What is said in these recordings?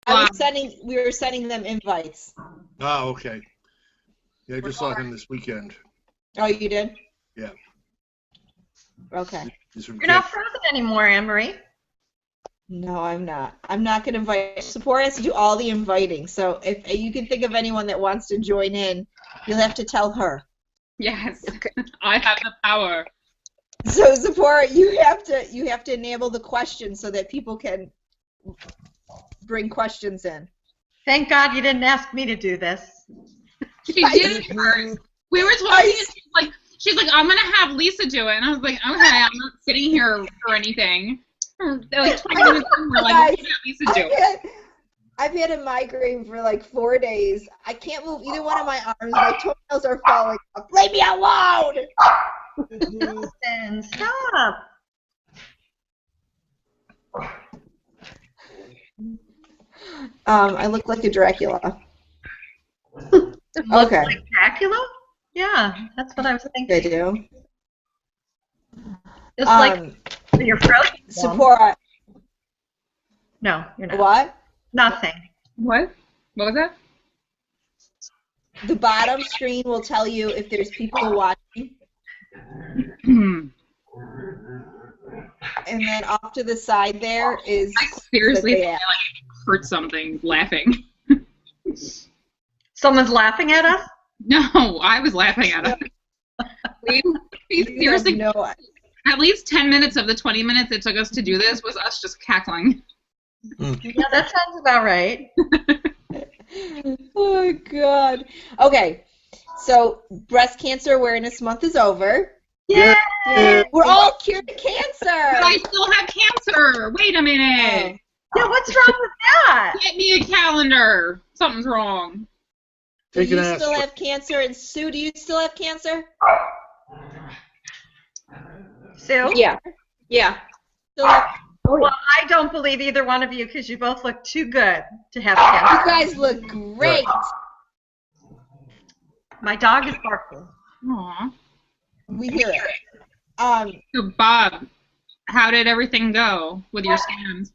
We were sending them invites. Oh, okay. Yeah, I just saw him this weekend. Oh, you did? Yeah. Okay. You're not frozen anymore, Anne-Marie. No, I'm not. I'm not going to invite. Support has to do all the inviting. So if you can think of anyone that wants to join in, you'll have to tell her. Yes, okay. I have the power. So Support, you have to enable the questions so that people can bring questions in. Thank God you didn't ask me to do this. She did it first. We were talking, and she's like, I'm gonna have Lisa do it, and I was like, okay, I'm not sitting here for anything. Like 20 minutes in, we're like, Lisa do it. I've had a migraine for like 4 days. I can't move either one of my arms. My toenails are falling off. Leave me alone! Listen, stop. I look like a Dracula. Look like Dracula? Yeah, that's what I was thinking. I do. Just like your frozen. Support. No, you're not. What? Nothing. What? What was that? The bottom screen will tell you if there's people watching. And then off to the side there is. I seriously hurt something laughing. Someone's laughing at us? No, I was laughing at us. We seriously. At least 10 minutes of the 20 minutes it took us to do this was us just cackling. Yeah, that sounds about right. Oh, God. Okay, so Breast Cancer Awareness Month is over. Yeah. We're all cured of cancer. But I still have cancer. Wait a minute. Yeah, what's wrong with that? Get me a calendar. Something's wrong. Do you still have cancer? And Sue, do you still have cancer? Sue? Yeah. Yeah. Well, I don't believe either one of you because you both look too good to have cancer. You guys look great. My dog is barking. Aww. We hear it. So, Bob, how did everything go with your scans?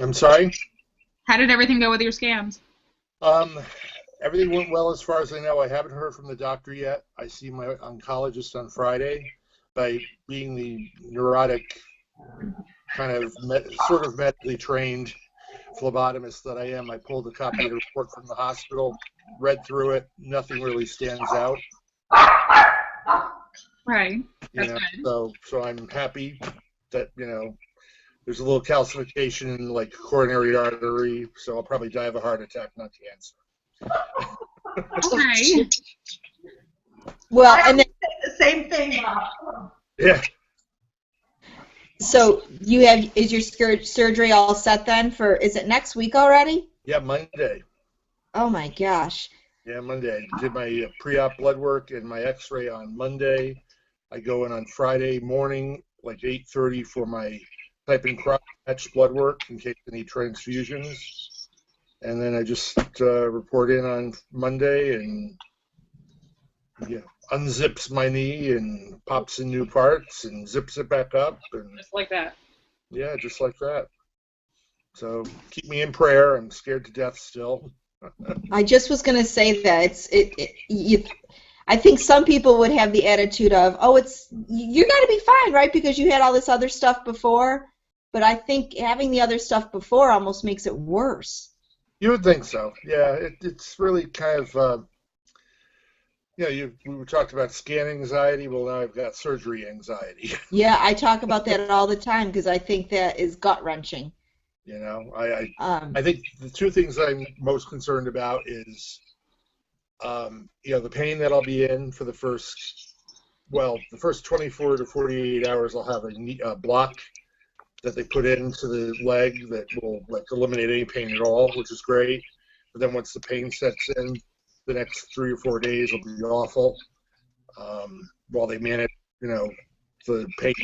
I'm sorry? How did everything go with your scans? Everything went well as far as I know. I haven't heard from the doctor yet. I see my oncologist on Friday. By being the neurotic, kind of sort of medically trained phlebotomist that I am, I pulled a copy of the report from the hospital, read through it. Nothing really stands out. Right. That's good. So I'm happy that, there's a little calcification in like coronary artery, so I'll probably die of a heart attack, not cancer. Okay. Well, and then the same thing. Yeah. So is your surgery all set then is it next week already? Yeah, Monday. Oh my gosh. Yeah, Monday. I did my pre-op blood work and my x-ray on Monday. I go in on Friday morning, like 8:30 for my type and cross-match blood work in case I need transfusions. And then I just report in on Monday and unzips my knee and pops in new parts and zips it back up. And, just like that. Yeah, just like that. So keep me in prayer. I'm scared to death still. I just was going to say that I think some people would have the attitude of, you're going to be fine, right? Because you had all this other stuff before. But I think having the other stuff before almost makes it worse. You would think so. Yeah, it's really kind of, we talked about scan anxiety. Well, now I've got surgery anxiety. Yeah, I talk about that all the time because I think that is gut-wrenching. I think the two things I'm most concerned about is, the pain that I'll be in for the first 24 to 48 hours. I'll have a block that they put into the leg that will eliminate any pain at all, which is great. But then once the pain sets in, the next 3 or 4 days will be awful while they manage, the pain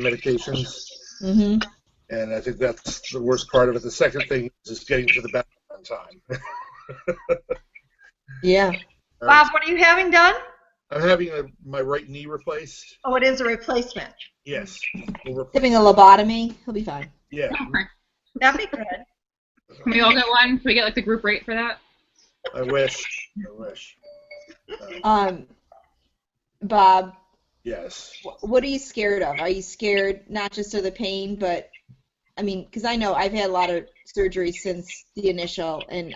medications. Mm-hmm. And I think that's the worst part of it. The second thing is getting to the bathroom on time. Yeah. Bob, what are you having done? I'm having my right knee replaced. Oh, it is a replacement. Yes. Having a lobotomy, he'll be fine. Yeah. That'd be good. Can we all get one? Can we get like the group rate for that? I wish. I wish. Bob, Yes. what are you scared of? Are you scared not just of the pain, but I mean, because I know I've had a lot of surgery since the initial, and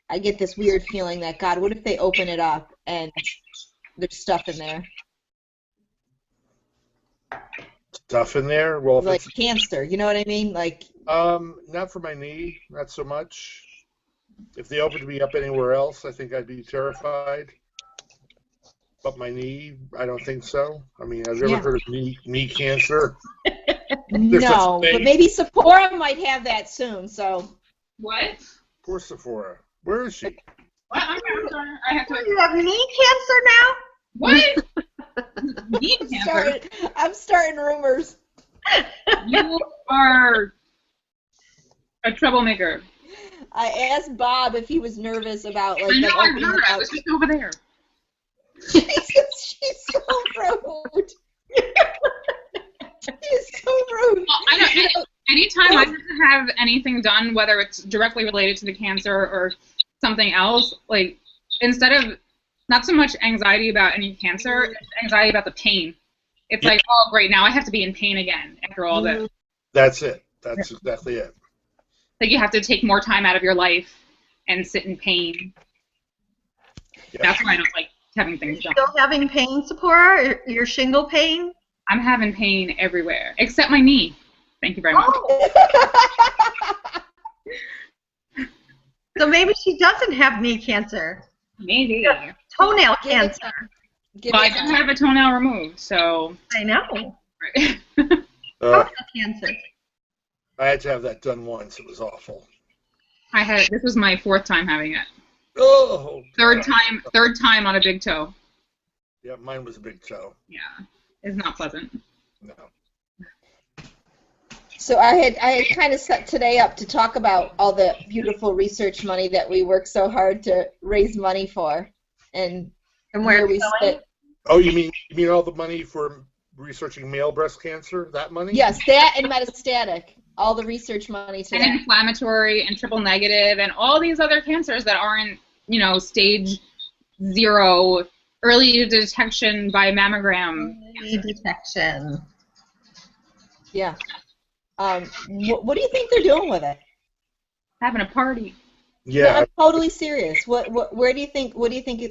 I get this weird feeling that, God, what if they open it up and there's stuff in there? Stuff in there? Well, if Like it's, cancer, you know what I mean? Like, not for my knee, not so much. If they opened me up anywhere else, I think I'd be terrified. But my knee, I don't think so. I mean, have you ever heard of knee cancer? no, but maybe Sephora might have that soon, so. What? Poor Sephora. Where is she? What? I'm sorry. I have to. You have knee cancer now? What? Knee cancer. I'm starting rumors. You are a troublemaker. I asked Bob if he was nervous about like. I know. them I opening heard. I up. was just over there. Jesus, she's so rude. She's so rude. Well, I know. Anytime I have to have anything done, whether it's directly related to the cancer or something else, like instead of not so much anxiety about any cancer, it's anxiety about the pain. It's like, oh, great, now I have to be in pain again after all this. That's it. That's exactly it. Like you have to take more time out of your life and sit in pain. Yeah. That's why I don't like having things done. Still having pain, Sephora? Your shingle pain? I'm having pain everywhere, except my knee. Thank you very much. So maybe she doesn't have knee cancer. Maybe. Toenail cancer. Well, I didn't have a toenail removed, so. I know. Uh, Cancer. I had to have that done once. It was awful. This was my 4th time having it. Oh. Third time on a big toe. Yeah, mine was a big toe. Yeah, it's not pleasant. No. So I had kind of set today up to talk about all the beautiful research money that we work so hard to raise money for, and where we sit. Oh, you mean all the money for researching male breast cancer? That money? Yes, that and metastatic. All the research money to And that. inflammatory and triple negative and all these other cancers that aren't, stage 0, early detection by mammogram. Early detection. Yeah. What do you think they're doing with it? Having a party. No, Yeah. I'm totally serious. Where do you think? What do you think?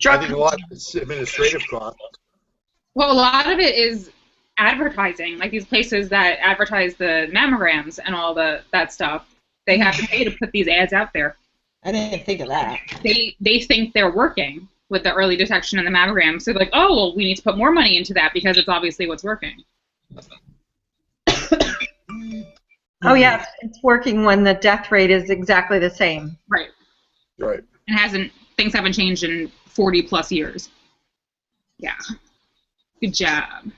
I think a lot of it's administrative costs. Well, a lot of it is advertising, like these places that advertise the mammograms and all that stuff. They have to pay to put these ads out there. I didn't think of that. They think they're working with the early detection and the mammograms. So they're like, oh, well, we need to put more money into that because it's obviously what's working. Oh, yeah, it's working when the death rate is exactly the same. Right. Right. And things haven't changed in 40+ years. Yeah. Good job.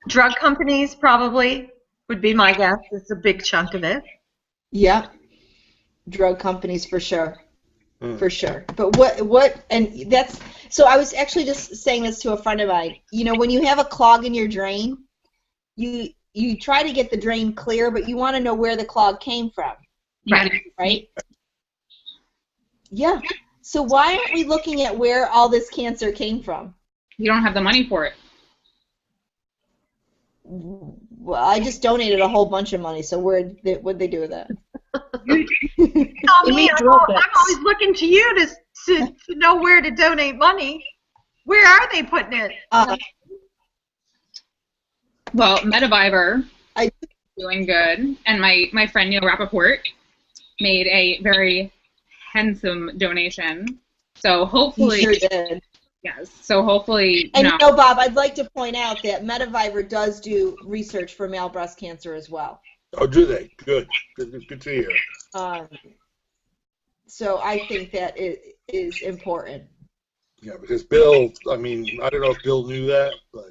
Drug companies probably would be my guess. It's a big chunk of it. Yeah. Drug companies for sure. For sure. But and that's, so I was actually just saying this to a friend of mine. When you have a clog in your drain, you try to get the drain clear, but you want to know where the clog came from. Right? Yeah. So why aren't we looking at where all this cancer came from? You don't have the money for it. Well, I just donated a whole bunch of money, so what'd they do with that? Tell me, I'm always looking to you to know where to donate money. Where are they putting it? Well, Mediviber is doing good, and my friend Neil Rappaport made a very handsome donation. So hopefully, He sure did. Yes. So hopefully, And Bob, I'd like to point out that Mediviber does do research for male breast cancer as well. Oh, do they? Good. Good to hear. So I think that it is important. Yeah, because Bill, I don't know if Bill knew that, but,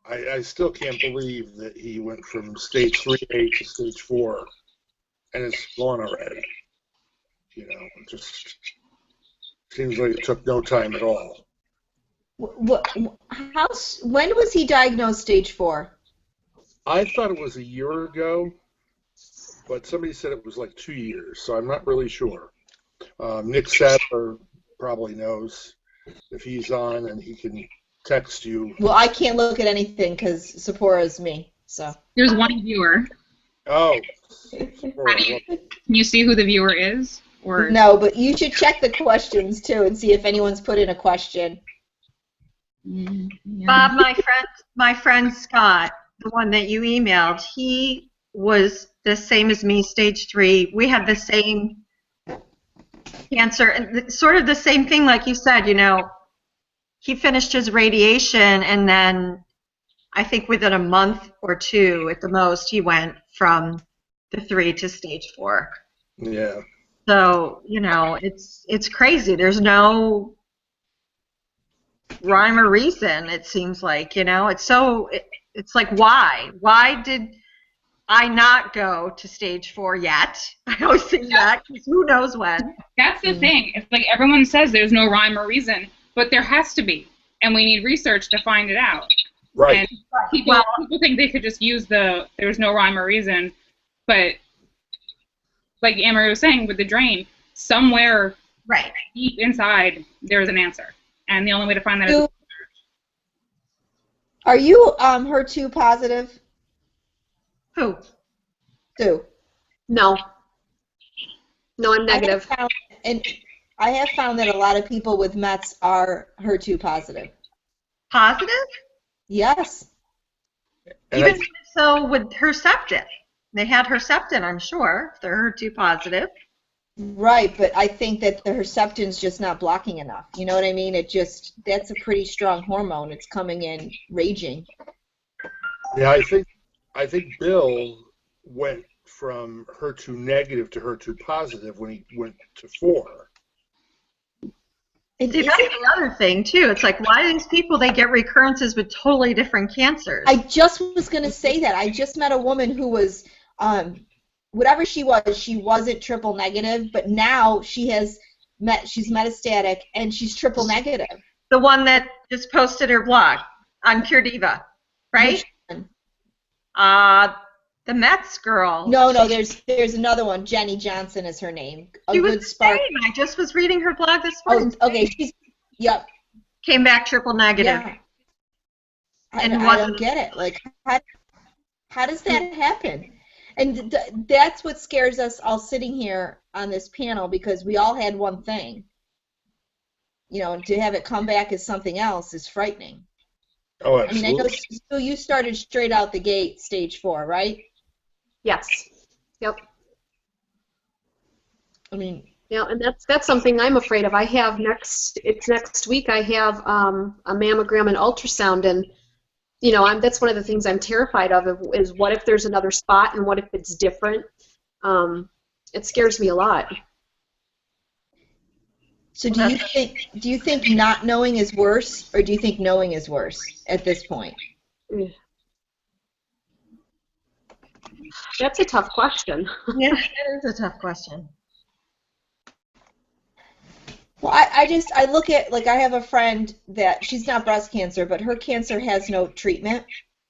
I still can't believe that he went from stage 3A to stage 4, and it's gone already. It just seems like it took no time at all. When was he diagnosed stage 4? I thought it was a year ago, but somebody said it was like 2 years, so I'm not really sure. Nick Sadler probably knows if he's on, and he can text you. Well, I can't look at anything because Sephora is me. So There's one viewer. Oh. Can you see who the viewer is? Or no, but you should check the questions too and see if anyone's put in a question. Yeah. Bob, my friend Scott, the one that you emailed, he was the same as me, stage 3. We had the same cancer, and sort of the same thing, like you said. You know, he finished his radiation, and then I think within a month or 2 at the most, he went from the 3 to stage 4. Yeah. So, you know, it's crazy. There's no rhyme or reason, it seems like, you know. It's like, why? Why did I not go to stage 4 yet? I always say that, because who knows when. That's the thing. It's like everyone says there's no rhyme or reason, but there has to be, and we need research to find it out. Right. And people think they could just use there's no rhyme or reason, but like Anne-Marie was saying with the drain, somewhere deep inside there's an answer, and the only way to find that is. Are you HER2 positive? Who? Sue. No. No, I'm negative. I have found that a lot of people with METs are HER2 positive. Positive? Yes. Even so with Herceptin. They had Herceptin, I'm sure, if they're HER2 positive. Right, but I think that the Herceptin's just not blocking enough. You know what I mean? That's a pretty strong hormone. It's coming in raging. Yeah, I think Bill went from HER2 negative to HER2 positive when he went to 4. See, that's the other thing, too. It's like, why do these people, they get recurrences with totally different cancers? I just was going to say that. I just met a woman who was, whatever she wasn't triple negative, but now she's metastatic, and she's triple negative. The one that just posted her blog on Cure Diva, right? The Mets girl. No, there's another one. Jenny Johnson is her name. She was the same. I just was reading her blog this morning. Oh, okay. Yep. Came back triple negative. Yeah. I don't get it. Like, how does that happen? And that's what scares us all sitting here on this panel, because we all had one thing. You know, and to have it come back as something else is frightening. Oh, absolutely. I mean, I know so you started straight out the gate, stage 4, right? Yes. Yep. I mean. Yeah, and that's something I'm afraid of. I have next week. I have a mammogram and ultrasound, and you know, that's one of the things I'm terrified of. Is what if there's another spot, and what if it's different? It scares me a lot. So do you think not knowing is worse, or do you think knowing is worse at this point? That's a tough question. Yeah, that is a tough question. Well, I look at, like, I have a friend that she's not breast cancer, but her cancer has no treatment,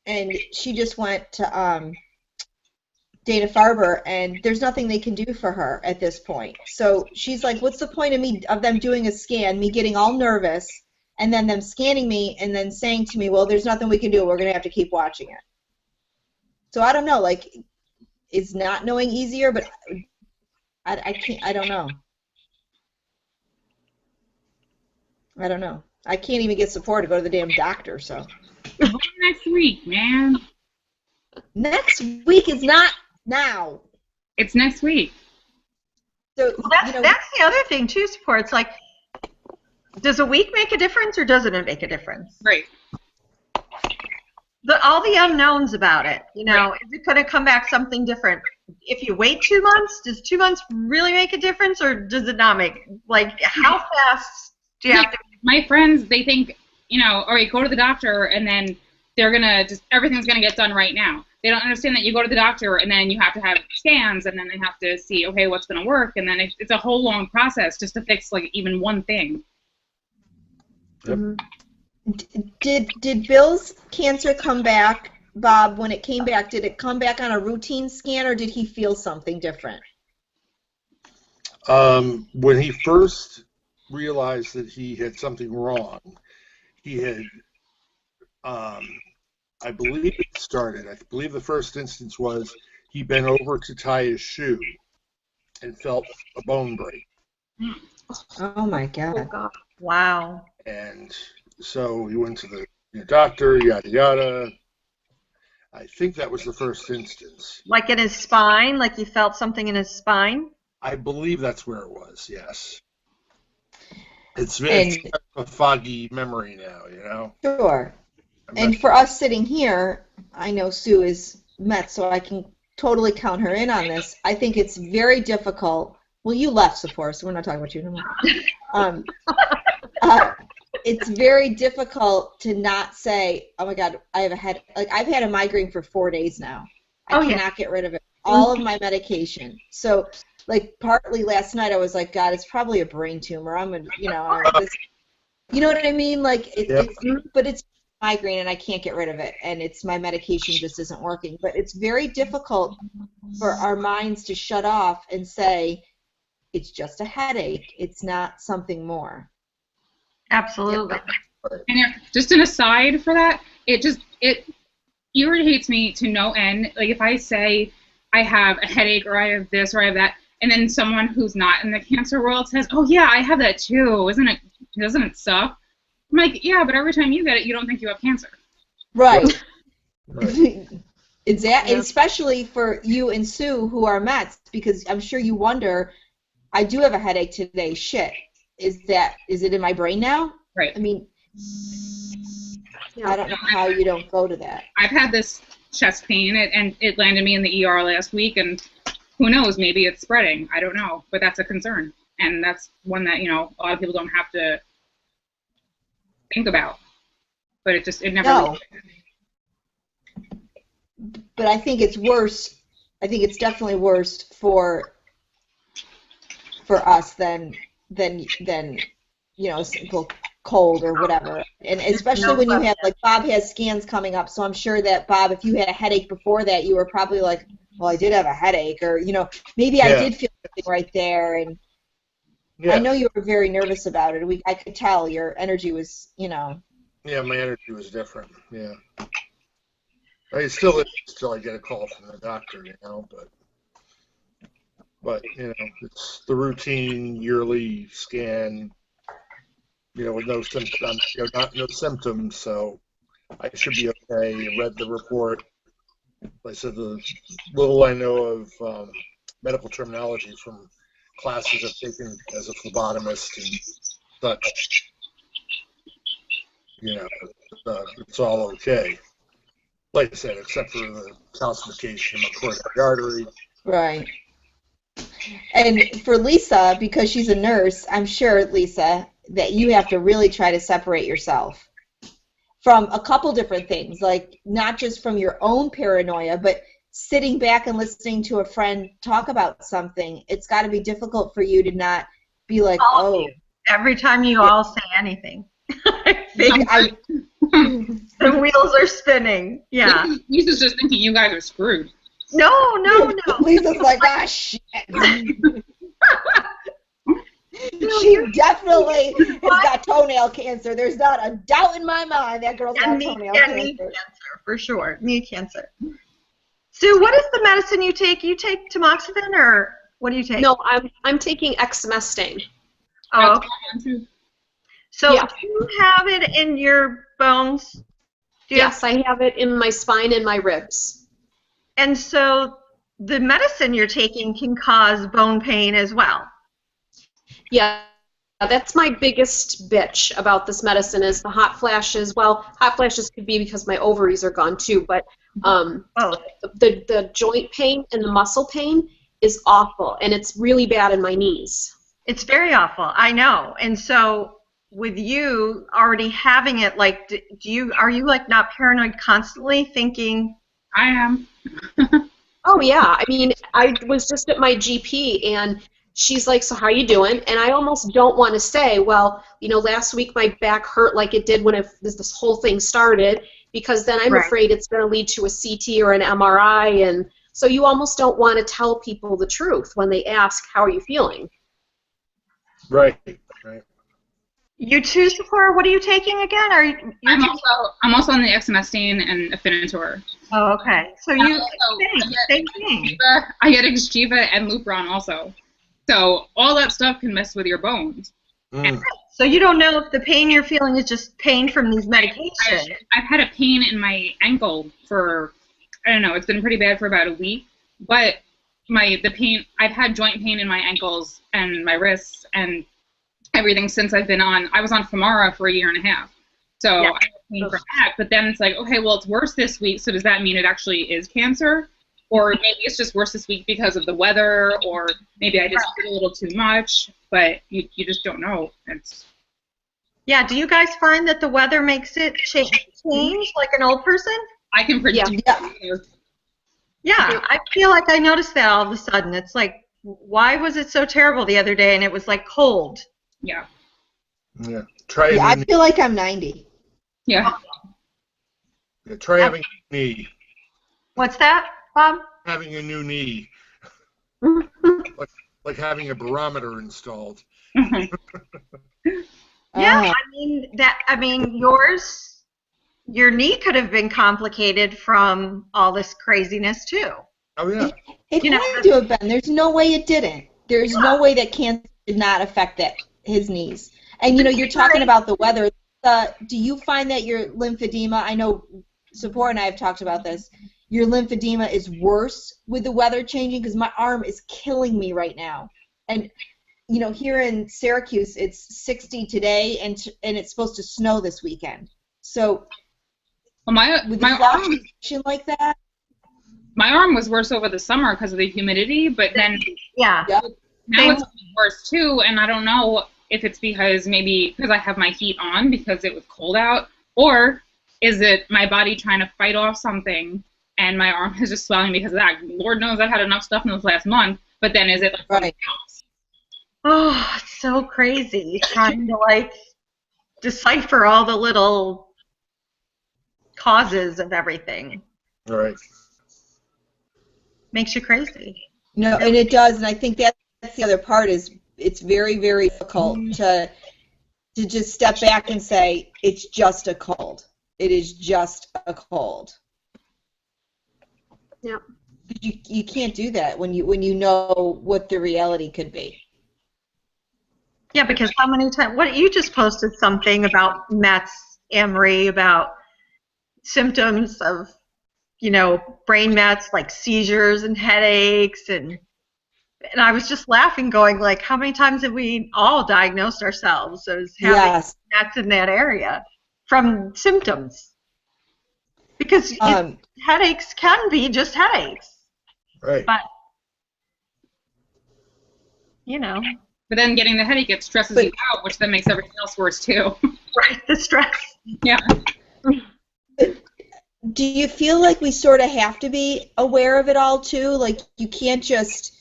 and she just went to Dana-Farber, and there's nothing they can do for her at this point. So she's like, what's the point of them doing a scan, me getting all nervous, and then them scanning me and then saying to me, well, there's nothing we can do, we're going to have to keep watching it. So I don't know, like, is not knowing easier, but I don't know. I don't know. I can't even get support to go to the damn doctor, so. Next week, man. Next week is not now. It's next week. So that's the other thing too, support. It's like, does a week make a difference, or doesn't it make a difference? Right. All the unknowns about it, you know, is it going to come back something different? If you wait 2 months, does 2 months really make a difference, or does it not make? Like, how fast do you have to? My friends, they think, you know, all right, go to the doctor, and then they're gonna everything's gonna get done right now. They don't understand that you go to the doctor, and then you have to have scans, and then they have to see, okay, what's gonna work, and then it's a whole long process just to fix, like, even one thing. Yep. Did Bill's cancer come back, Bob? When it came back, did it come back on a routine scan, or did he feel something different? When he first realized that he had something wrong, he had, I believe it started, I believe the first instance was he bent over to tie his shoe and felt a bone break. Oh my God. Oh, God. Wow. And so he went to the doctor, yada, yada. I think that was the first instance. Like in his spine? Like you felt something in his spine? I believe that's where it was, yes. It's a foggy memory now, you know? Sure. And for us sitting here, I know Sue is Met, so I can totally count her in on this. I think it's very difficult. Well, you left, Sephora, so we're not talking about you anymore. It's very difficult to not say, oh my God, I have a head. Like, I've had a migraine for 4 days now. I cannot get rid of it. All of my medication. So, like, partly last night I was like, God, it's probably a brain tumor. I'm gonna, you know what I mean? Like, but it's migraine and I can't get rid of it, and it's my medication just isn't working. But it's very difficult for our minds to shut off and say, it's just a headache. It's not something more. Absolutely. And just an aside for that, it irritates me to no end. Like if I say I have a headache or I have this or I have that, and then someone who's not in the cancer world says, "Oh yeah, I have that too. Doesn't it suck?" I'm like, yeah, but every time you get it, you don't think you have cancer. Right. Exactly. And especially for you and Sue who are Mets, because I'm sure you wonder, I do have a headache today. Shit. Is it in my brain now? Right. I mean, I don't know how you don't go to that. I've had this chest pain, and it landed me in the ER last week, and who knows, maybe it's spreading. I don't know, but that's a concern, and that's one that, a lot of people don't have to think about. But it never. No. But I think it's worse. I think it's definitely worse for us than a simple cold or whatever. And especially when you have, like, Bob has scans coming up, so I'm sure that, Bob, if you had a headache before that, you were probably like, well, I did have a headache, or, maybe I did feel something right there. And I know you were very nervous about it. I could tell your energy was, Yeah, my energy was different, yeah. I still is until I get a call from the doctor, but it's the routine yearly scan, with no symptoms, no symptoms, so I should be okay. I read the report. Like I said, the little I know of medical terminology from classes I've taken as a phlebotomist and such, it's all okay. Like I said, except for the calcification of my coronary artery. Right. And for Lisa, because she's a nurse, I'm sure, Lisa, that you have to really try to separate yourself from a couple different things, like not just from your own paranoia, but sitting back and listening to a friend talk about something. It's got to be difficult for you to not be like, every time you all say anything. The wheels are spinning. Yeah. Lisa's just thinking you guys are screwed. No. Lisa's like, shit. She definitely has got toenail cancer. There's not a doubt in my mind that girl's got toenail cancer. Knee cancer, for sure. Knee cancer. Sue, what is the medicine you take? You take tamoxifen, or what do you take? No, I'm taking exemestane. Oh, okay. So do you have it in your bones? Yes, I have it in my spine and my ribs. And so the medicine you're taking can cause bone pain as well. Yeah, that's my biggest bitch about this medicine is the hot flashes. Well, hot flashes could be because my ovaries are gone too, but the joint pain and the muscle pain is awful, and it's really bad in my knees. It's very awful, I know. And so with you already having it, like, are you like not paranoid constantly thinking? I am. Oh yeah, I mean, I was just at my GP, and she's like, so how you doing? And I almost don't want to say, well, last week my back hurt like it did when this whole thing started, because then I'm afraid it's going to lead to a CT or an MRI. And so you almost don't want to tell people the truth when they ask, how are you feeling? Right. You too, Sephora, what are you taking again? I'm also on the exemestane and Afinitor. Oh, okay. So same thing. I get Exgeva and Lupron also. So all that stuff can mess with your bones. So you don't know if the pain you're feeling is just pain from these medications. I've had a pain in my ankle for, I don't know, it's been pretty bad for about a week. But I've had joint pain in my ankles and my wrists and everything since I've been on. I was on Femara for 1.5 years. So I have pain from that. But then it's like, okay, well, it's worse this week. So does that mean it actually is cancer? Or maybe it's just worse this week because of the weather, or maybe I just did a little too much, but you just don't know. Yeah, do you guys find that the weather makes it change like an old person? I can predict. Yeah, I feel like I noticed that all of a sudden. It's like, why was it so terrible the other day and it was like cold? Yeah. Yeah. I feel like I'm 90. Yeah. Try having a knee. What's that, Bob? Having a new knee. like having a barometer installed. Yeah, I mean, your knee could have been complicated from all this craziness too. Oh yeah. It had to have been. There's no way it didn't. There's no way that cancer did not affect his knees. And you're talking about the weather. Do you find that your lymphedema? I know Sephora and I have talked about this. Your lymphedema is worse with the weather changing, because my arm is killing me right now. And here in Syracuse, it's 60 today, and it's supposed to snow this weekend. So, my arm like that. My arm was worse over the summer because of the humidity, but then now it's worse too. And I don't know if it's because I have my heat on because it was cold out, or is it my body trying to fight off something and my arm is just swelling because of that? Lord knows I've had enough stuff in this last month, but then is it like something else? Oh, it's so crazy trying to decipher all the little causes of everything. All right. Makes you crazy. No, and it does, and I think that's the other part is it's very, very difficult to just step back and say it's just a cold. It is just a cold. Yeah. You can't do that when you know what the reality could be. Yeah, because how many times? What you just posted something about Mets, Amory, about symptoms of brain mets like seizures and headaches, and I was just laughing, going like, how many times have we all diagnosed ourselves as having mets in that area from symptoms? Because headaches can be just headaches. Right. But But then getting the headache, it stresses you out, which then makes everything else worse too. Right, the stress. Yeah. Do you feel like we sort of have to be aware of it all too? Like you can't just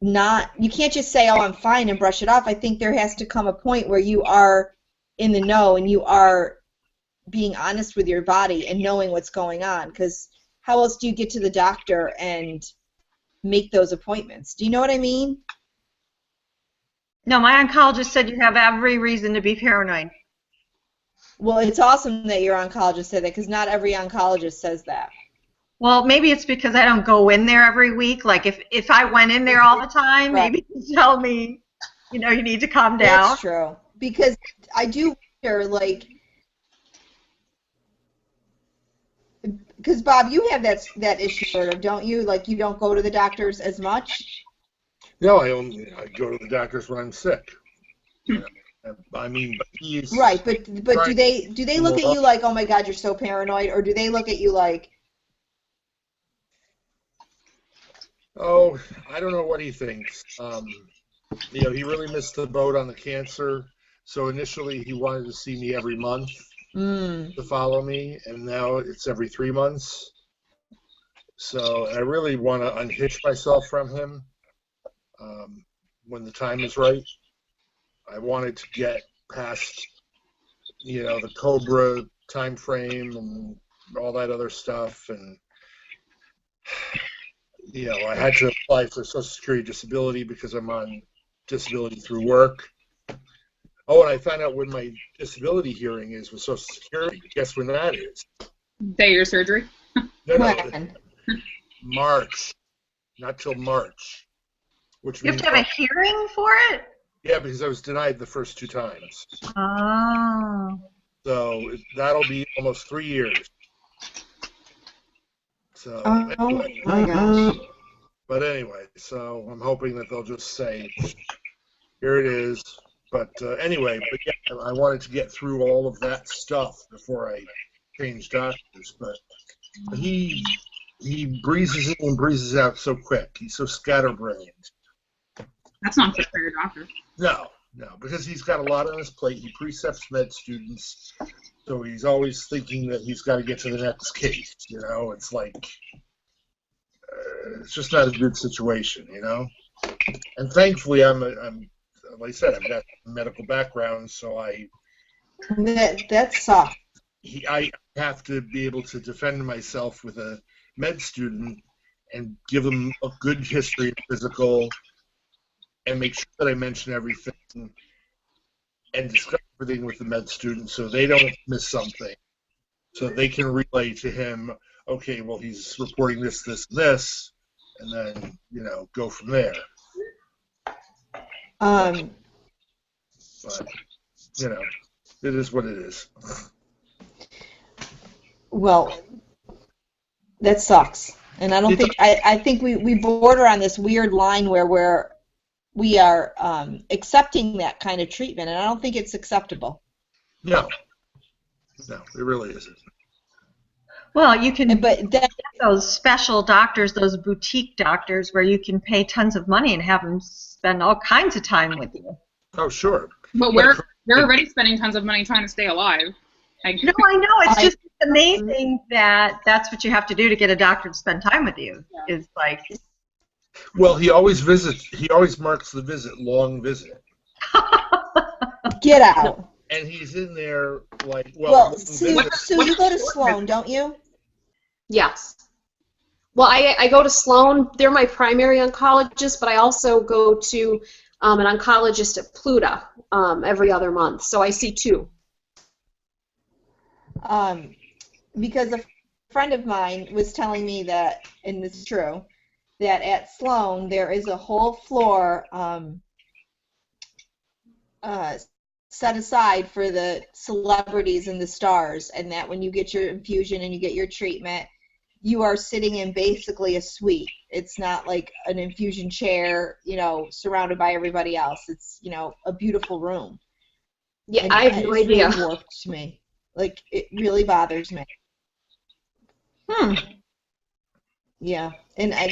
say, oh, I'm fine, and brush it off. I think there has to come a point where you are in the know and you are being honest with your body and knowing what's going on, because how else do you get to the doctor and make those appointments? Do you know what I mean? No, my oncologist said you have every reason to be paranoid. Well, it's awesome that your oncologist said that, because not every oncologist says that. Well, maybe it's because I don't go in there every week. Like if I went in there all the time, maybe you'd tell me, you need to calm down. That's true. Because I do wonder, because Bob, you have that issue sort of, don't you? Like you don't go to the doctors as much? No, I go to the doctors when I'm sick. I mean, right, but do they look at you like, oh my God, you're so paranoid, or do they look at you like? Oh, I don't know what he thinks. He really missed the boat on the cancer. So initially he wanted to see me every month to follow me, and now it's every 3 months. So I really want to unhitch myself from him. when the time is right. I wanted to get past, the COBRA time frame and all that other stuff, and I had to apply for Social Security disability because I'm on disability through work. Oh, and I found out when my disability hearing is with Social Security. Guess when that is? Day of your surgery? No, March. Not till March. Which You have means to have a hearing for it? Yeah, because I was denied the first 2 times. Oh. So that'll be almost 3 years. So anyway. My gosh. But anyway, so I'm hoping that they'll just say, here it is. But anyway, yeah, I wanted to get through all of that stuff before I changed doctors. But he breezes in and breezes out so quick. He's so scatterbrained. That's not good for your doctor. No, because he's got a lot on his plate. He precepts med students, so he's always thinking that he's got to get to the next case. It's like it's just not a good situation. And thankfully, I'm like I said, I've got a medical background, so That sucks. I have to be able to defend myself with a med student and give them a good history of physical. And make sure that I mention everything and discuss everything with the med student so they don't miss something. So they can relay to him, okay, well, he's reporting this, this, and this, and then, go from there. But, it is what it is. Well, that sucks. And I don't think, I think we border on this weird line where we are accepting that kind of treatment, and I don't think it's acceptable. No, it really isn't. Well, you can but get those special doctors, those boutique doctors, where you can pay tons of money and have them spend all kinds of time with you. Oh, sure. But we're already spending tons of money trying to stay alive. No, I know. It's just amazing that that's what you have to do to get a doctor to spend time with you. Yeah. Is like. Well, he always marks the visit long visit. Get out. And he's in there like, Sue, you go to Sloan, don't you? Yes. Well, I go to Sloan. They're my primary oncologist, but I also go to an oncologist at Pluta every other month. So I see 2. Because a friend of mine was telling me that, and this is true, that at Sloan there is a whole floor set aside for the celebrities and the stars, and that when you get your infusion and you get your treatment, you are sitting in basically a suite. It's not like an infusion chair, surrounded by everybody else. It's, a beautiful room. Yeah, and I have no idea. Really warped to me. Like, it really bothers me. Yeah, and I've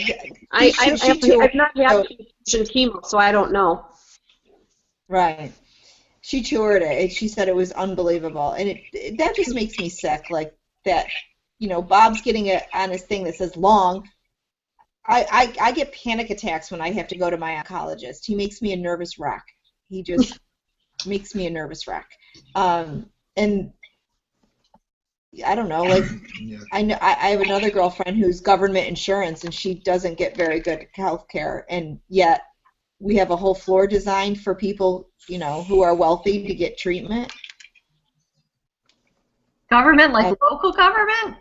not had infusion chemo, so I don't know. Right. She toured it, and she said it was unbelievable, and that just makes me sick. Like that, Bob's getting on his thing that says long. I get panic attacks when I have to go to my oncologist. He makes me a nervous wreck. He just makes me a nervous wreck. And I don't know, like I know I have another girlfriend who's government insurance, and she doesn't get very good health care, and yet we have a whole floor designed for people, who are wealthy to get treatment. Government, like local government?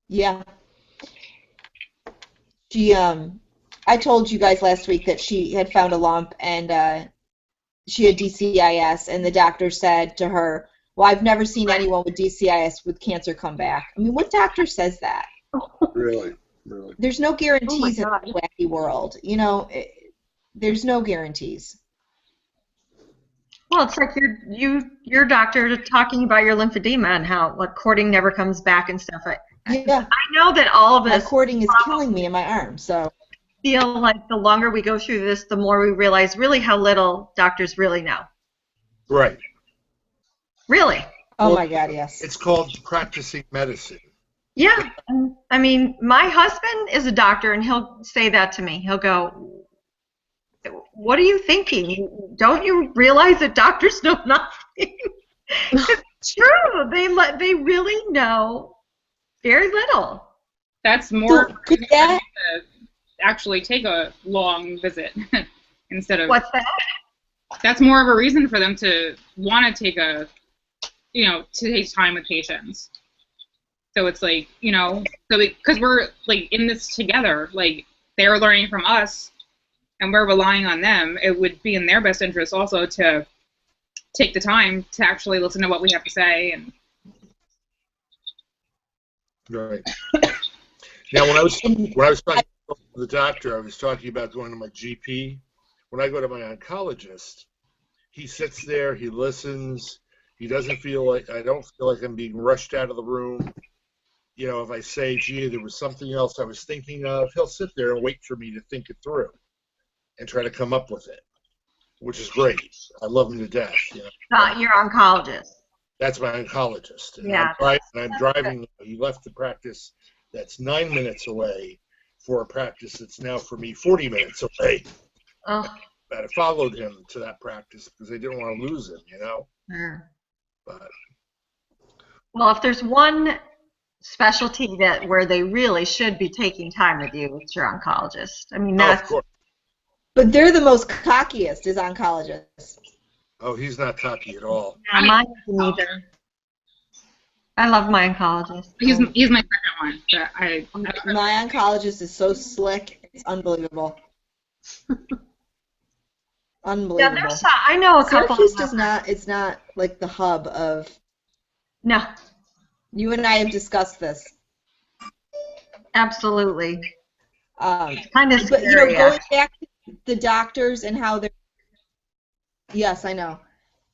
Yeah. She, I told you guys last week that she had found a lump, and she had DCIS, and the doctor said to her, well, I've never seen anyone with DCIS with cancer come back. I mean, what doctor says that? Really? There's no guarantees in this wacky world. There's no guarantees. Well, it's like your doctor talking about your lymphedema and how cording never comes back and stuff. Yeah. I know that all of us. My cording is killing me in my arm, so. Feel like the longer we go through this, the more we realize really how little doctors really know. Right. Really? Oh my God, yes. It's called practicing medicine. Yeah. I mean, my husband is a doctor, and he'll say that to me. He'll go, what are you thinking? Don't you realize that doctors know nothing? It's true. They really know very little. That's more So, could that, to actually take a long visit instead of. What's that? That's more of a reason for them to want to take to take time with patients. So it's like, so because we're like in this together, like they're learning from us and we're relying on them, it would be in their best interest also to take the time to actually listen to what we have to say. And Right. Now, when I was talking to the doctor, I was talking about going to my GP. When I go to my oncologist, he sits there, he listens. He doesn't feel like, I don't feel like I'm being rushed out of the room. If I say, gee, there was something else I was thinking of, he'll sit there and wait for me to think it through and try to come up with it, which is great. I love him to death. Not your oncologist. That's my oncologist. And Yeah. I'm driving. He left the practice that's 9 minutes away for a practice that's now for me 40 minutes away. Oh. But I followed him to that practice because I didn't want to lose him, Yeah. But Well, if there's one specialty where they really should be taking time with you, it's your oncologist. I mean, of that's course. but they're the most cockiest as oncologists. Oh, he's not cocky at all. not mine either. I love my oncologist. he's my second one. But My oncologist is so slick, it's unbelievable. Unbelievable. Yeah, I know a couple. Syracuse it's not like the hub of. No, You and I have discussed this. absolutely. Kind of but scary, going back to the doctors and how they're. Yes, I know.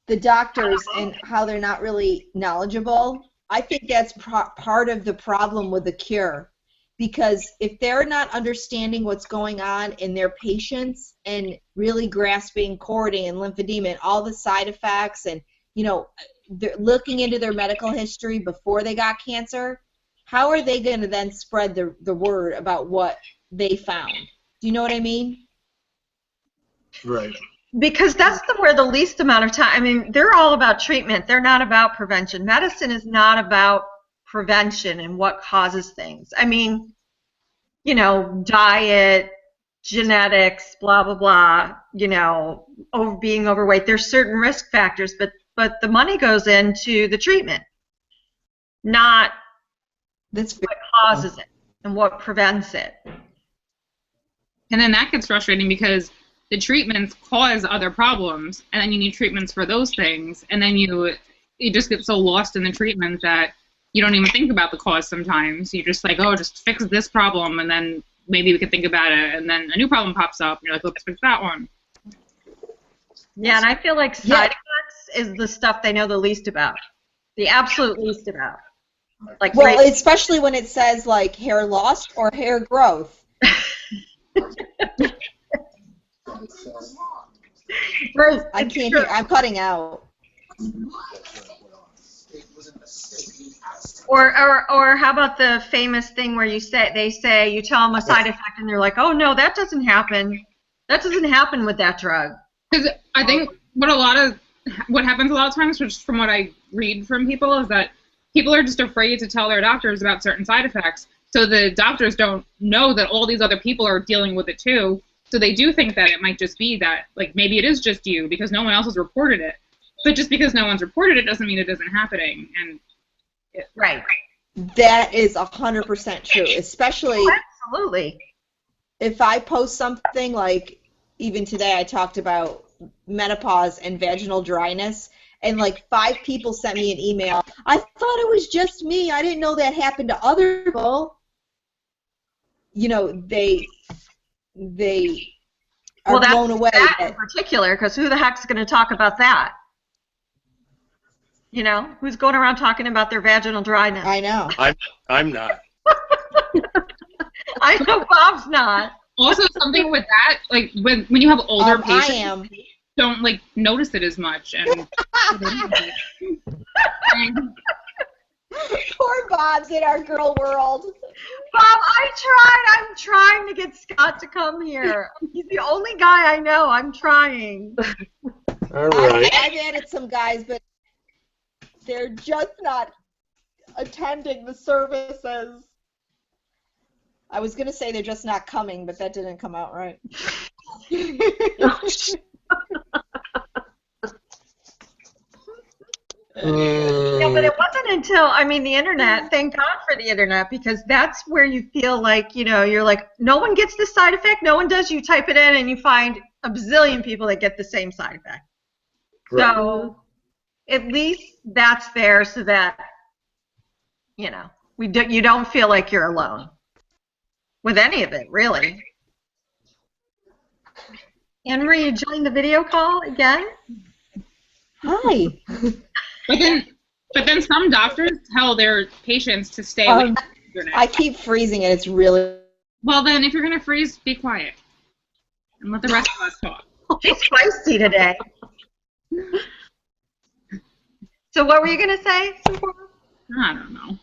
The doctors and how they're not really knowledgeable. I think that's part of the problem with the cure, because if they're not understanding what's going on in their patients and really grasping cording and lymphedema and all the side effects, and they're looking into their medical history before they got cancer, how are they going to then spread the word about what they found? Do you know what I mean? Right. Because that's where the least amount of time. I mean, they're all about treatment. They're not about prevention. Medicine is not about prevention and what causes things. I mean, diet, genetics, blah blah blah. Being overweight. There's certain risk factors, but the money goes into the treatment, not That's what causes it and what prevents it. And then that gets frustrating because the treatments cause other problems, and then you need treatments for those things, and then you just get so lost in the treatment that you don't even think about the cause sometimes. You're just like, oh, just fix this problem, and then maybe we can think about it, and then a new problem pops up, and you're like, let's fix that one. Yeah, and I feel like side effects is the stuff they know the least about, the absolute least about. Like, well, especially when it says like hair loss or hair growth. I can't hear. I'm cutting out. Or how about the famous thing where you tell them a side effect and they're like, oh no, that doesn't happen. That doesn't happen with that drug. Because I think what happens a lot of times, which from what I read from people, is that people are just afraid to tell their doctors about certain side effects. So the doctors don't know that all these other people are dealing with it too. So they do think that it might just be that, like, maybe it is just you because no one else has reported it. But just because no one's reported it doesn't mean it isn't happening. Right. That is 100% true, especially absolutely. If I post something like, even today I talked about menopause and vaginal dryness, and like 5 people sent me an email. I thought it was just me. I didn't know that happened to other people. They are blown away. That in particular, because who the heck's going to talk about that? Who's going around talking about their vaginal dryness? I know. I'm not. I know Bob's not. Also, something with that, like when you have older patients, I am. Don't like notice it as much. And Poor Bob's in our girl world. Bob, I'm trying to get Scott to come here. He's the only guy I know. I'm trying. All right. I've added some guys, but they're just not attending the services. I was going to say they're just not coming, but that didn't come out right. Yeah, but it wasn't until, the internet, thank God for the internet, because that's where you feel like, you're like, no one gets this side effect, no one does. You type it in and you find a bazillion people that get the same side effect. Right. So at least that's there so that, you don't feel like you're alone with any of it, really. Henry, you joined the video call again? Hi. But then some doctors tell their patients to stay away from the internet. I keep freezing and it's really... Well, then, if you're going to freeze, be quiet. And let the rest of us talk. She's feisty today. So what were you going to say, Sephora? I don't know.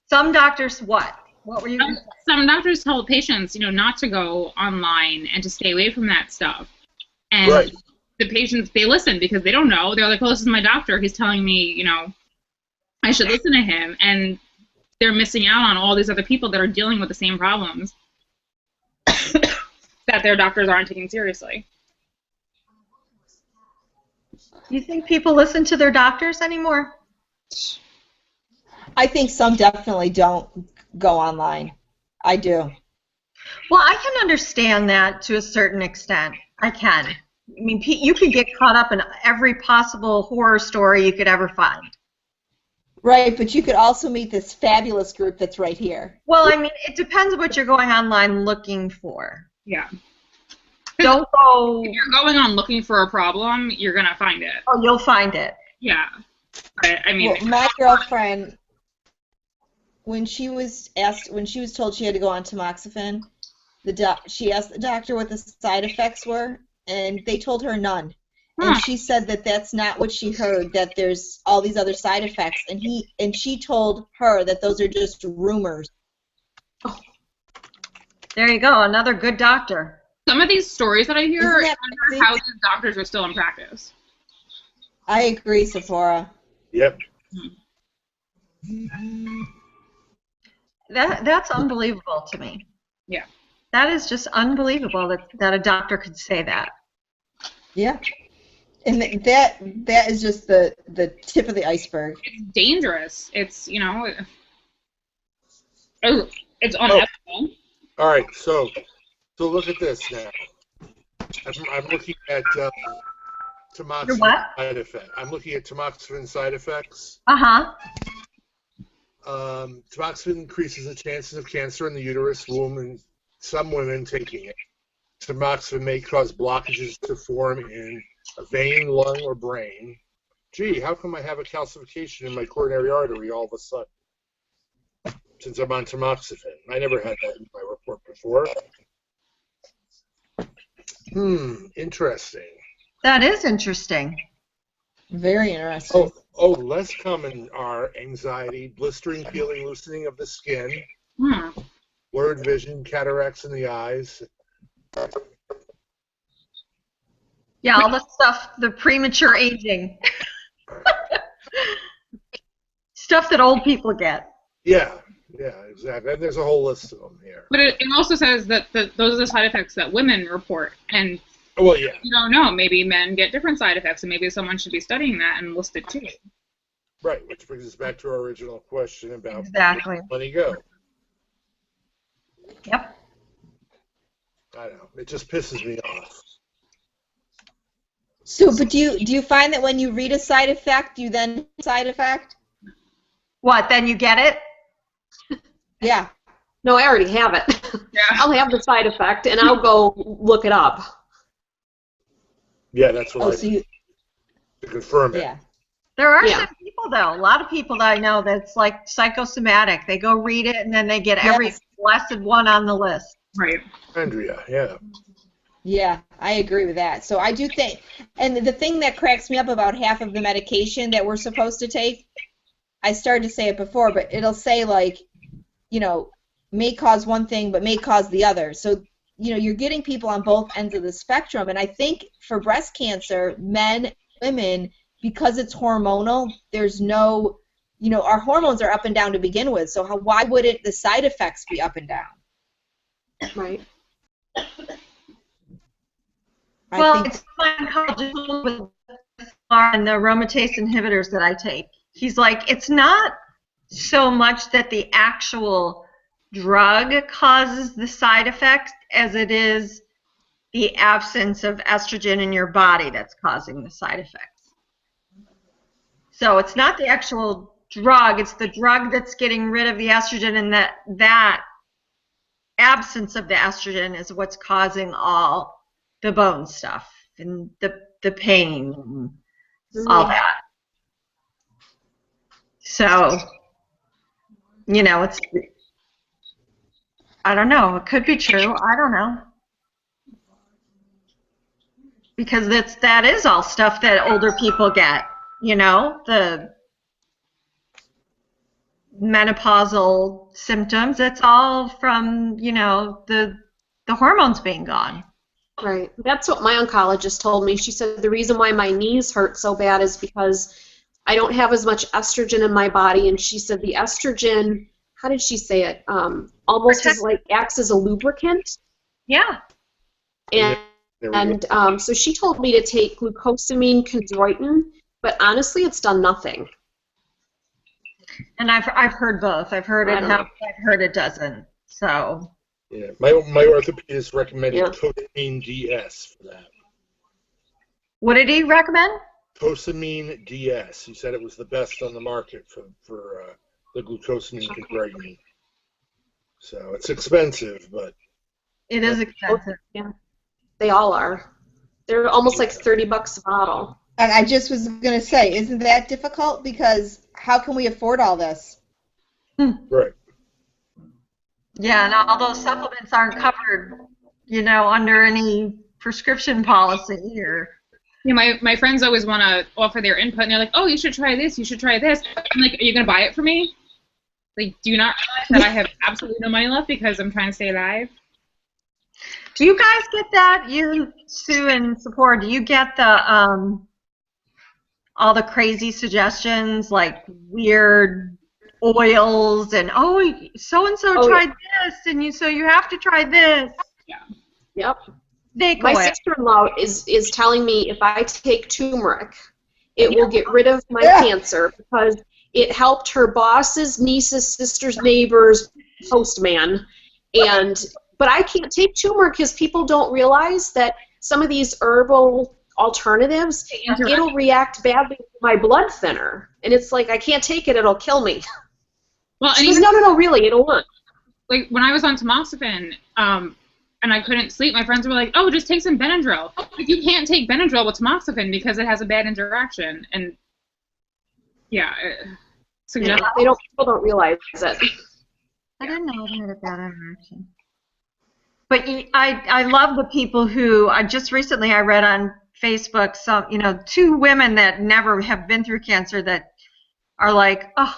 Some doctors what? What were you going to say? Some doctors tell patients, not to go online and to stay away from that stuff. And Right. the patients, they listen because they don't know. They're like, well, this is my doctor. He's telling me, I should listen to him. And they're missing out on all these other people that are dealing with the same problems that their doctors aren't taking seriously. You think people listen to their doctors anymore? I think some definitely don't go online. I do. Well, I can understand that to a certain extent. I can. You could get caught up in every possible horror story you could ever find. Right, but you could also meet this fabulous group that's right here. Well, it depends what you're going online looking for. Yeah. Don't go... If you're going on looking for a problem, you're going to find it. Oh, you'll find it. Yeah. Well, my girlfriend, when she was told she had to go on tamoxifen, she asked the doctor what the side effects were, and they told her none. And she said that that's not what she heard, that there's all these other side effects. And she told her that those are just rumors. Oh. There you go, another good doctor. Some of these stories that I hear, I Isn't that wonder how these doctors are still in practice. I agree, Sephora. Yep. That's unbelievable to me. Yeah. That is just unbelievable that a doctor could say that. Yeah. And that is just the tip of the iceberg. It's dangerous. It's, it's unethical. All right, so look at this now. I'm looking at tamoxifen side effects. I'm looking at tamoxifen side effects. Uh-huh. Tamoxifen increases the chances of cancer in the uterus, womb, in some women taking it. Tamoxifen may cause blockages to form in a vein, lung, or brain. Gee, how come I have a calcification in my coronary artery all of a sudden? Since I'm on tamoxifen. I never had that in my report before. Interesting. That is interesting. Very interesting. Less common are anxiety, blistering, peeling, loosening of the skin, blurred vision, cataracts in the eyes. Yeah, all the stuff, the premature aging. Stuff that old people get. Yeah, exactly. And there's a whole list of them here. But it also says that those are the side effects that women report. And well, yeah. you don't know. Maybe men get different side effects, and maybe someone should be studying that and list it too. Right, which brings us back to our original question about letting go. Yep. I don't know. It just pisses me off. So, but do you find that when you read a side effect, you then side effect? What, then you get it? Yeah. No, I already have it. Yeah. I'll have the side effect, and I'll go look it up. Yeah, that's what to confirm it. Yeah. There are some people, though, a lot of people that I know that's like psychosomatic. They go read it, and then they get every blessed one on the list. Right. Andrea, yeah. Yeah, I agree with that. So I do think, and the thing that cracks me up about half of the medication that we're supposed to take, I started to say it before, but it'll say, like, you know, may cause one thing but may cause the other. So, you know, you're getting people on both ends of the spectrum. And I think for breast cancer, men, women, because it's hormonal, there's no, you know, our hormones are up and down to begin with. So why wouldn't the side effects be up and down? Right. Well, it's oncology and the aromatase inhibitors that I take. He's like, it's not so much that the actual drug causes the side effects as it is the absence of estrogen in your body that's causing the side effects. So it's not the actual drug, it's the drug that's getting rid of the estrogen, and that absence of the estrogen is what's causing all the bone stuff and the pain and all that. So, you know, it's, I don't know, it could be true, I don't know. Because that is all stuff that older people get, you know, the menopausal symptoms, it's all from, you know, the hormones being gone. Right. That's what my oncologist told me. She said the reason why my knees hurt so bad is because I don't have as much estrogen in my body, and she said the estrogen, how did she say it? Almost as like acts as a lubricant. Yeah. And so she told me to take glucosamine chondroitin, but honestly, it's done nothing. And I've heard both. I've heard it helps. I've heard it doesn't. So. Yeah, my orthopedist recommended Cosamine DS for that. What did he recommend? Cosamine DS. He said it was the best on the market for the glucosamine chondroitin. So it's expensive, but it is expensive. Yeah, they all are. They're almost like $30 a bottle. And I just was going to say, isn't that difficult? Because how can we afford all this? Right. Yeah, and all those supplements aren't covered, you know, under any prescription policy or. Yeah, my friends always want to offer their input, and they're like, "Oh, you should try this. You should try this." I'm like, "Are you gonna buy it for me? Like, do you not realize that I have absolutely no money left because I'm trying to stay alive?" Do you guys get that? You, Sue and Sephora, do you get the all the crazy suggestions like weird oils and so-and-so tried this and so you have to try this? Yeah. Yep. My sister-in-law is telling me if I take turmeric, it will get rid of my cancer because it helped her boss's niece's sister's neighbor's postman. But I can't take turmeric because people don't realize that some of these herbal alternatives, it'll react badly to my blood thinner. And it's like, I can't take it, it'll kill me. Well, she goes, no, really, it'll work. Like, when I was on tamoxifen, and I couldn't sleep, my friends were like, "Oh, just take some Benadryl." Like, you can't take Benadryl with tamoxifen because it has a bad interaction. And, people don't realize it. I didn't know it had a bad interaction. But I love the people who, just recently I read on Facebook, two women that never have been through cancer that are like, "Oh,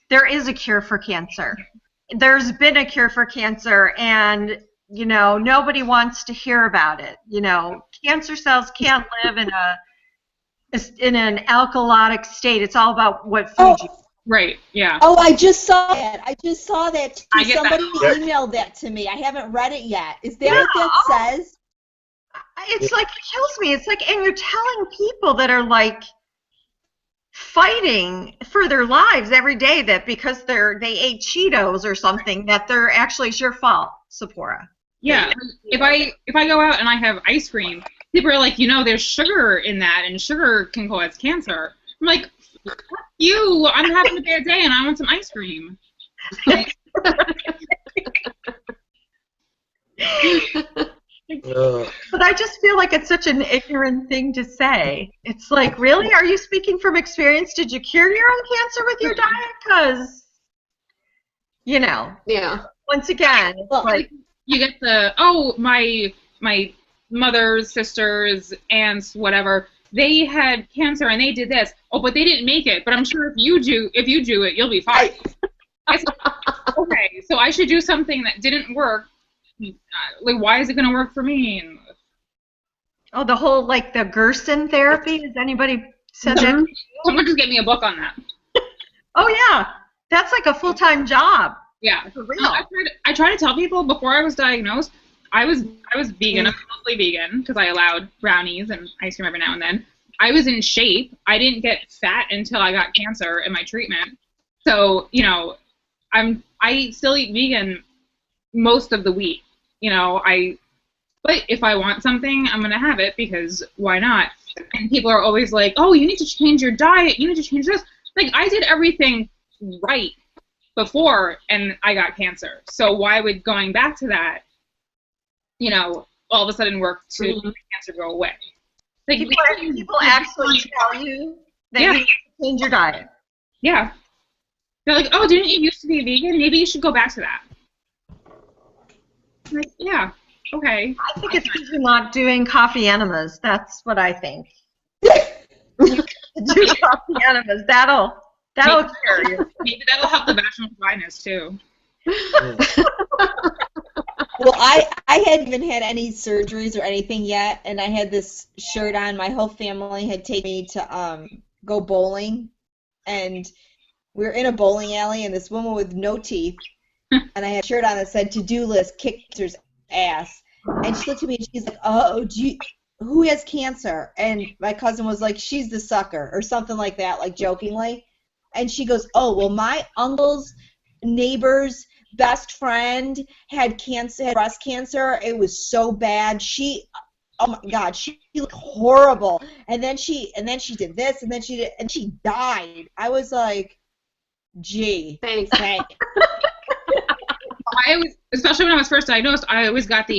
there is a cure for cancer. There's been a cure for cancer, and nobody wants to hear about it. Cancer cells can't live in an alkalotic state. It's all about what food you eat." Right, yeah. Oh, I just saw that. Somebody that. emailed that to me. I haven't read it yet. Is that what that says? It's like, it kills me. It's like, and you're telling people that are like fighting for their lives every day that because they ate Cheetos or something that they're actually, it's your fault, Sephora. Yeah, if I go out and I have ice cream, people are like, there's sugar in that, and sugar can cause cancer. I'm like, fuck you, I'm having a bad day and I want some ice cream. But I just feel like it's such an ignorant thing to say. It's like, really? Are you speaking from experience? Did you cure your own cancer with your diet? Because, once again, it's like... You get my mother's sisters, aunts, whatever, they had cancer and they did this. Oh, but they didn't make it. But I'm sure if you do it, you'll be fine. okay, so I should do something that didn't work. Like, why is it going to work for me? And, Oh, the whole, like, the Gerson therapy? Has anybody said that? someone just get me a book on that. Oh, yeah. That's like a full-time job. Yeah. For real. I try to tell people before I was diagnosed, I was vegan. I was mostly vegan because I allowed brownies and ice cream every now and then. I was in shape. I didn't get fat until I got cancer in my treatment. So, you know, I still eat vegan most of the week. You know, but if I want something, I'm going to have it because why not? And people are always like, oh, you need to change your diet. You need to change this. Like, I did everything right before and I got cancer. So why would going back to that, you know, all of a sudden work to make cancer go away? Like, people actually tell you that you need to change your diet. Yeah. They're like, oh, didn't you used to be vegan? Maybe you should go back to that. I'm like, yeah, okay. I think it's because you're not doing coffee enemas. That's what I think. Do coffee enemas. That'll cure you. Maybe that'll help the vaginal dryness too. Well, I hadn't even had any surgeries or anything yet, and I had this shirt on. My whole family had taken me to go bowling, and we were in a bowling alley, and this woman with no teeth, and I had a shirt on that said "To-do list, kick cancer's ass," and she looked at me and she's like, "Oh, who has cancer?" And my cousin was like, "She's the sucker," or something like that, like jokingly, and she goes, "Oh, well, my uncle's neighbor's best friend had breast cancer. It was so bad. Oh my God, she looked horrible. And then she did this, and then she died." I was like, "Gee, Thanks. Especially when I was first diagnosed, I always got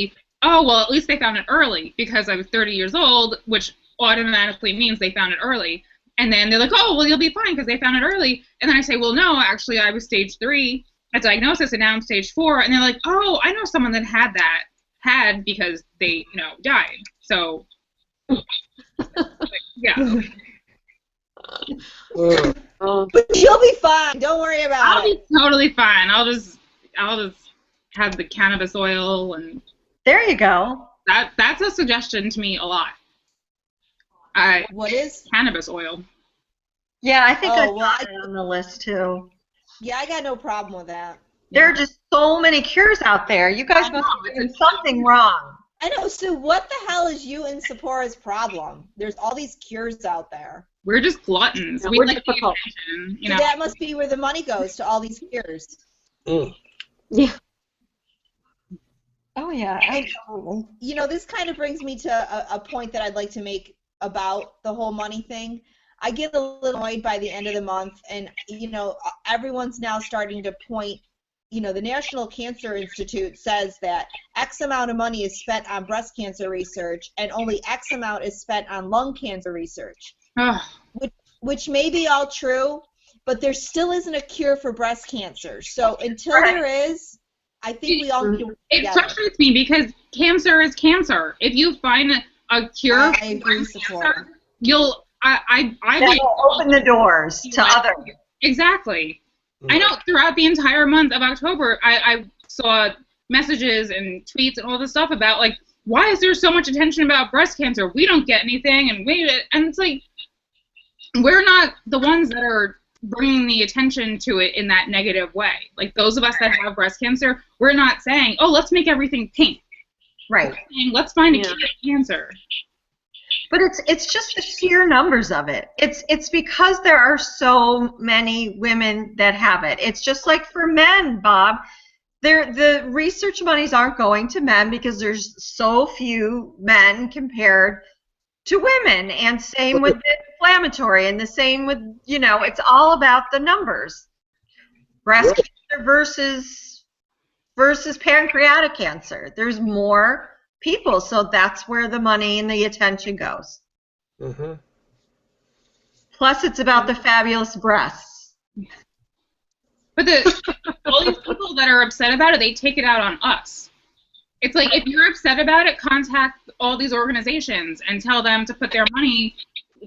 oh, well, at least they found it early because I was 30 years old, which automatically means they found it early. And then they're like, oh, well, you'll be fine because they found it early. And then I say, well, no, actually, I was stage 3 at diagnosis, and now I'm stage 4. And they're like, oh, I know someone that had because they, you know, died. So, yeah. But you'll be fine. Don't worry about it. I'll be totally fine. I'll just have the cannabis oil, and There you go. that's a suggestion to me a lot. What is? Cannabis oil. Yeah, I think I Oh, well, got it on the list too. Yeah, I got no problem with that. There are just so many cures out there. You guys must be doing something wrong. I know. So what the hell is you and Sephora's problem? There's all these cures out there. We're just gluttons. Yeah, We we're like the difficult. attention, you So know. that must be where the money goes, to all these cures. Yeah. Oh yeah, You know, this kind of brings me to a point that I'd like to make about the whole money thing. I get a little annoyed by the end of the month, and, you know, everyone's now starting to point, you know, the National Cancer Institute says that X amount of money is spent on breast cancer research and only X amount is spent on lung cancer research, Ugh. which may be all true, but there still isn't a cure for breast cancer. So until there is, I think we all need to work It together. frustrates me because cancer is cancer. If you find a cure I for agree, breast Sephora. cancer, I that like will open the doors to others. Exactly. I know throughout the entire month of October, I saw messages and tweets and all this stuff about, like, why is there so much attention about breast cancer? We don't get anything, and it's like, we're not the ones that are bringing the attention to it in that negative way. Like, those of us that have breast cancer, we're not saying, oh, let's make everything pink. Right. We're saying, let's find a cure for cancer. But it's just the sheer numbers of it. It's because there are so many women that have it. It's just like for men, Bob. The research monies aren't going to men because there's so few men compared to women, and same with the inflammatory, and the same with, you know, it's all about the numbers. Breast cancer versus pancreatic cancer. There's more people, so that's where the money and the attention goes. Mm-hmm. Plus, it's about the fabulous breasts. But all these people that are upset about it, they take it out on us. It's like, if you're upset about it, contact all these organizations and tell them to put their money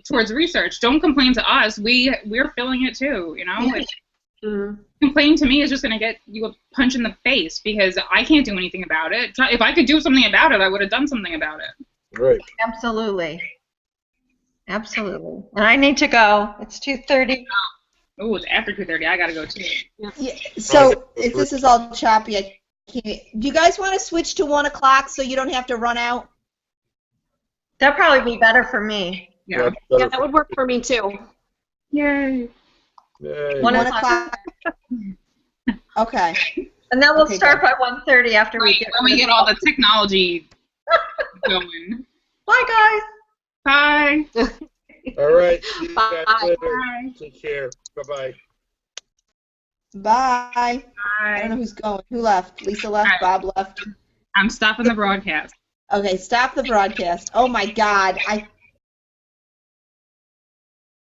towards research. Don't complain to us. We're filling it too, you know? Complaining to me is just going to get you a punch in the face because I can't do anything about it. If I could do something about it, I would have done something about it. Right. Absolutely. Absolutely. And I need to go. It's 2:30. Oh, it's after 2:30. I got to go too. Yeah, so if this is all choppy, I can't. Do you guys want to switch to 1 o'clock so you don't have to run out? That'd probably be better for me. Yeah. Yeah, that would work for me too. Yay. Yay. 1 1 o'clock. Okay. And then we'll Okay, start good. by 1:30 after we Right, get when we get all the technology going. Bye, guys. Bye. All right. See you guys Bye. later. Bye. Take care. Bye-bye. Bye. I don't know Bye. who's going. Who left? Lisa left. All right. Bob left. I'm stopping the broadcast. Okay, stop the broadcast. Oh my God.